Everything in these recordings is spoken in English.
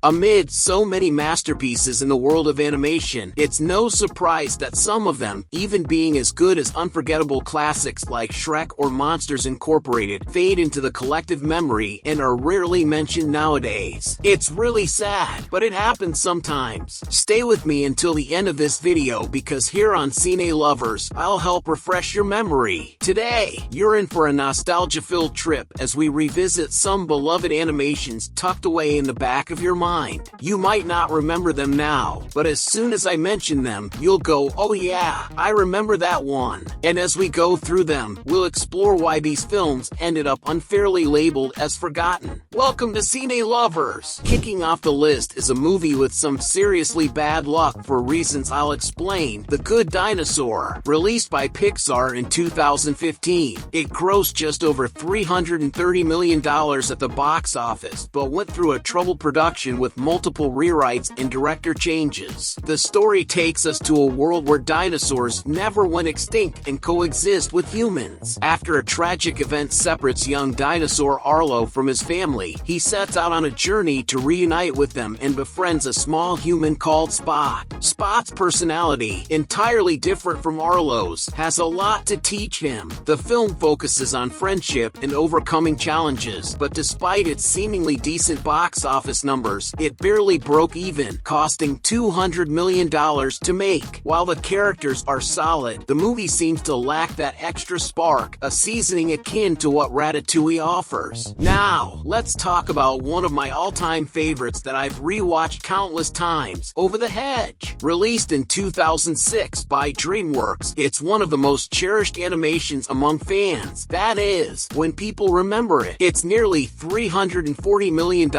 Amid so many masterpieces in the world of animation, it's no surprise that some of them, even being as good as unforgettable classics like Shrek or Monsters Incorporated, fade into the collective memory and are rarely mentioned nowadays. It's really sad, but it happens sometimes. Stay with me until the end of this video because here on Cine Lovers, I'll help refresh your memory. Today, you're in for a nostalgia-filled trip as we revisit some beloved animations tucked away in the back of your mind. You might not remember them now, but as soon as I mention them, you'll go, "Oh yeah, I remember that one." And as we go through them, we'll explore why these films ended up unfairly labeled as forgotten. Welcome to Cine Lovers! Kicking off the list is a movie with some seriously bad luck for reasons I'll explain, The Good Dinosaur. Released by Pixar in 2015, it grossed just over $330 million at the box office, but went through a troubled production with multiple rewrites and director changes. The story takes us to a world where dinosaurs never went extinct and coexist with humans. After a tragic event separates young dinosaur Arlo from his family, he sets out on a journey to reunite with them and befriends a small human called Spot. Spot's personality, entirely different from Arlo's, has a lot to teach him. The film focuses on friendship and overcoming challenges, but despite its seemingly decent box office numbers, it barely broke even, costing $200 million to make. While the characters are solid, the movie seems to lack that extra spark, a seasoning akin to what Ratatouille offers. Now, let's talk about one of my all-time favorites that I've rewatched countless times, Over the Hedge. Released in 2006 by DreamWorks, it's one of the most cherished animations among fans. That is, when people remember it. Its nearly $340 million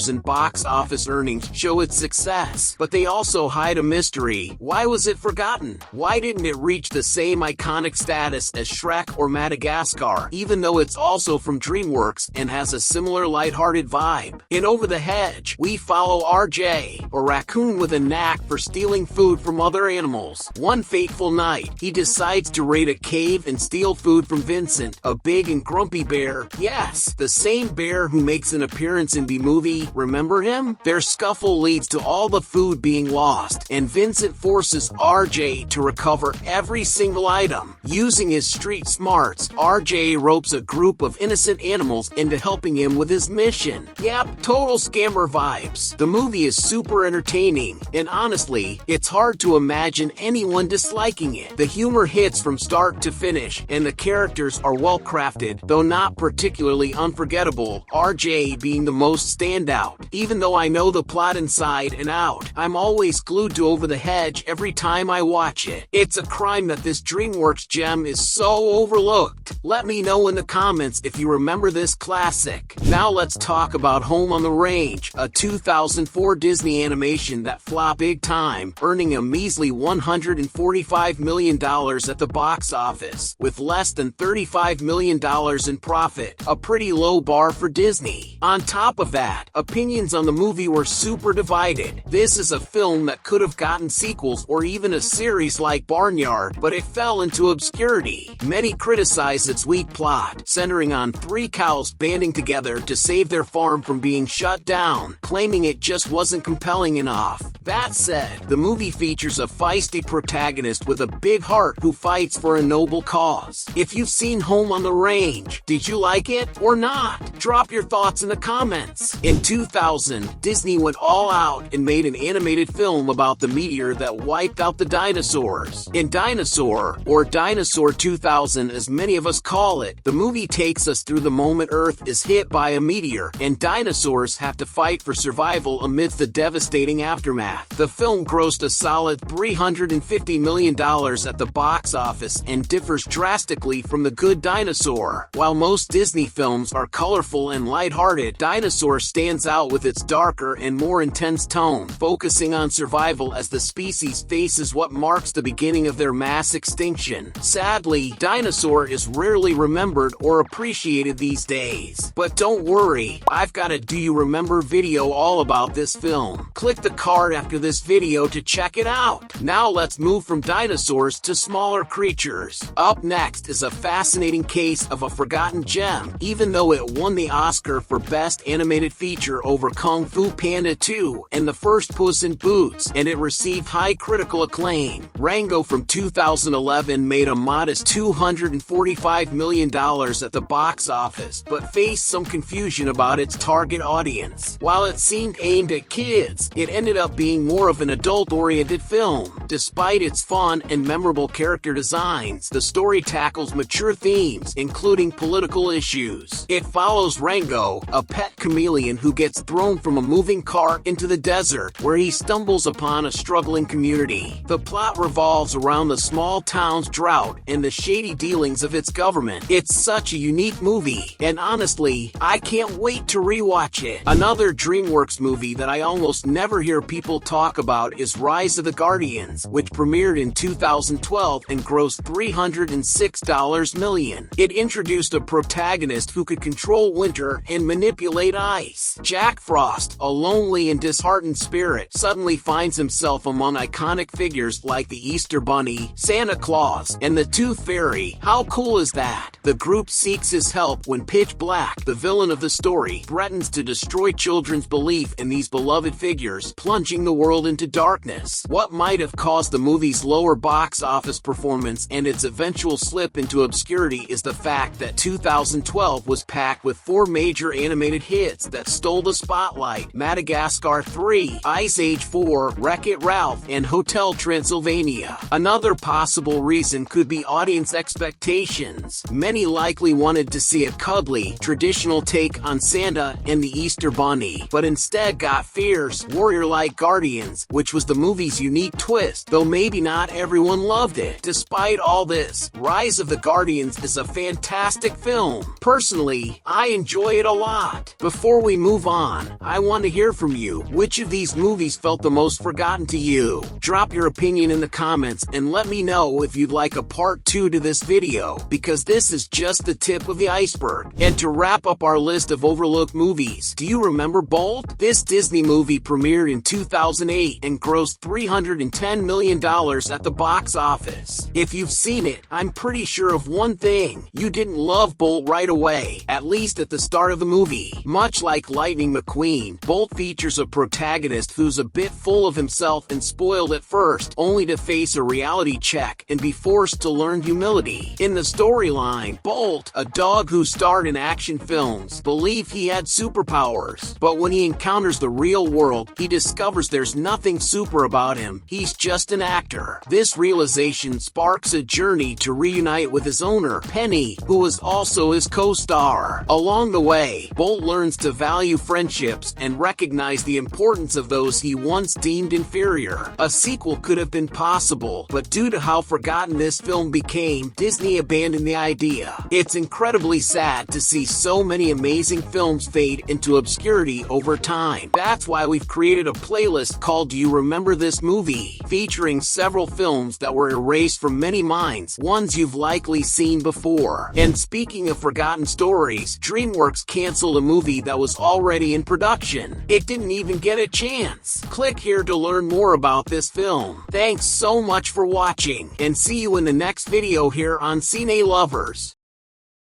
in box office earnings show its success, but they also hide a mystery. Why was it forgotten? Why didn't it reach the same iconic status as Shrek or Madagascar, even though it's also from DreamWorks and has a similar lighthearted vibe? In Over the Hedge, we follow RJ, a raccoon with a knack for stealing food from other animals. One fateful night, he decides to raid a cave and steal food from Vincent, a big and grumpy bear. Yes, the same bear who makes an appearance in the movie. Remember him? Their scuffle leads to all the food being lost, and Vincent forces RJ to recover every single item. Using his street smarts, RJ ropes a group of innocent animals into helping him with his mission. Yep, total scammer vibes. The movie is super entertaining, and honestly, it's hard to imagine anyone disliking it. The humor hits from start to finish, and the characters are well crafted, though not particularly unforgettable, RJ being the most standout. Even though I know the plot inside and out, I'm always glued to Over the Hedge every time I watch it. It's a crime that this DreamWorks gem is so overlooked. Let me know in the comments if you remember this classic. Now let's talk about Home on the Range, a 2004 Disney animation that flopped big time, earning a measly $145 million at the box office, with less than $35 million in profit, a pretty low bar for Disney. On top of that, opinions on the movie were super divided. This is a film that could have gotten sequels or even a series like Barnyard, but it fell into obscurity. Many criticize its weak plot, centering on three cows banding together to save their farm from being shut down, claiming it just wasn't compelling enough. That said, the movie features a feisty protagonist with a big heart who fights for a noble cause. If you've seen Home on the Range, did you like it or not? Drop your thoughts in the comments. In 2000, Disney went all out and made an animated film about the meteor that wiped out the dinosaurs. In Dinosaur, or Dinosaur 2000 as many of us call it, the movie takes us through the moment Earth is hit by a meteor, and dinosaurs have to fight for survival amidst the devastating aftermath. The film grossed a solid $350 million at the box office and differs drastically from The Good Dinosaur. While most Disney films are colorful and lighthearted, Dinosaur stands out with its darker and more intense tone, focusing on survival as the species faces what marks the beginning of their mass extinction. Sadly, Dinosaur is rarely remembered or appreciated these days. But don't worry, I've got a Do You Remember video all about this film. Click the card after after this video to check it out. Now let's move from dinosaurs to smaller creatures. Up next is a fascinating case of a forgotten gem, even though it won the Oscar for Best Animated Feature over Kung Fu Panda 2 and the first Puss in Boots, and it received high critical acclaim. Rango from 2011 made a modest $245 million at the box office, but faced some confusion about its target audience. While it seemed aimed at kids, it ended up being more of an adult-oriented film. Despite its fun and memorable character designs, the story tackles mature themes, including political issues. It follows Rango, a pet chameleon who gets thrown from a moving car into the desert, where he stumbles upon a struggling community. The plot revolves around the small town's drought and the shady dealings of its government. It's such a unique movie, and honestly, I can't wait to rewatch it. Another DreamWorks movie that I almost never hear people talk about is Rise of the Guardians, which premiered in 2012 and grossed $306 million. It introduced a protagonist who could control winter and manipulate ice. Jack Frost, a lonely and disheartened spirit, suddenly finds himself among iconic figures like the Easter Bunny, Santa Claus, and the Tooth Fairy. How cool is that? The group seeks his help when Pitch Black, the villain of the story, threatens to destroy children's belief in these beloved figures, plunging the world into darkness. What might have caused the movie's lower box office performance and its eventual slip into obscurity is the fact that 2012 was packed with 4 major animated hits that stole the spotlight: Madagascar 3, Ice Age 4, Wreck-It Ralph, and Hotel Transylvania. Another possible reason could be audience expectations. Many likely wanted to see a cuddly, traditional take on Santa and the Easter Bunny, but instead got fierce, warrior-like guardians, which was the movie's unique twist, though maybe not everyone loved it. Despite all this, Rise of the Guardians is a fantastic film. Personally, I enjoy it a lot. Before we move on, I want to hear from you. Which of these movies felt the most forgotten to you? Drop your opinion in the comments and let me know if you'd like a part 2 to this video, because this is just the tip of the iceberg. And to wrap up our list of overlooked movies, do you remember Bolt? This Disney movie premiered in 2008 and grossed $310 million at the box office. If you've seen it, I'm pretty sure of one thing: you didn't love Bolt right away, at least at the start of the movie. Much like Lightning McQueen, Bolt features a protagonist who's a bit full of himself and spoiled at first, only to face a reality check and be forced to learn humility. In the storyline, Bolt, a dog who starred in action films, believed he had superpowers, but when he encounters the real world, he discovers there's nothing super about him. He's just an actor. This realization sparks a journey to reunite with his owner, Penny, who is also his co-star. Along the way, Bolt learns to value friendships and recognize the importance of those he once deemed inferior. A sequel could have been possible, but due to how forgotten this film became, Disney abandoned the idea. It's incredibly sad to see so many amazing films fade into obscurity over time. That's why we've created a playlist called Do You Remember This Movie?, featuring several films that were erased from many minds, ones you've likely seen before. And speaking of forgotten stories, DreamWorks canceled a movie that was already in production. It didn't even get a chance. Click here to learn more about this film. Thanks so much for watching, and see you in the next video here on Cine Lovers.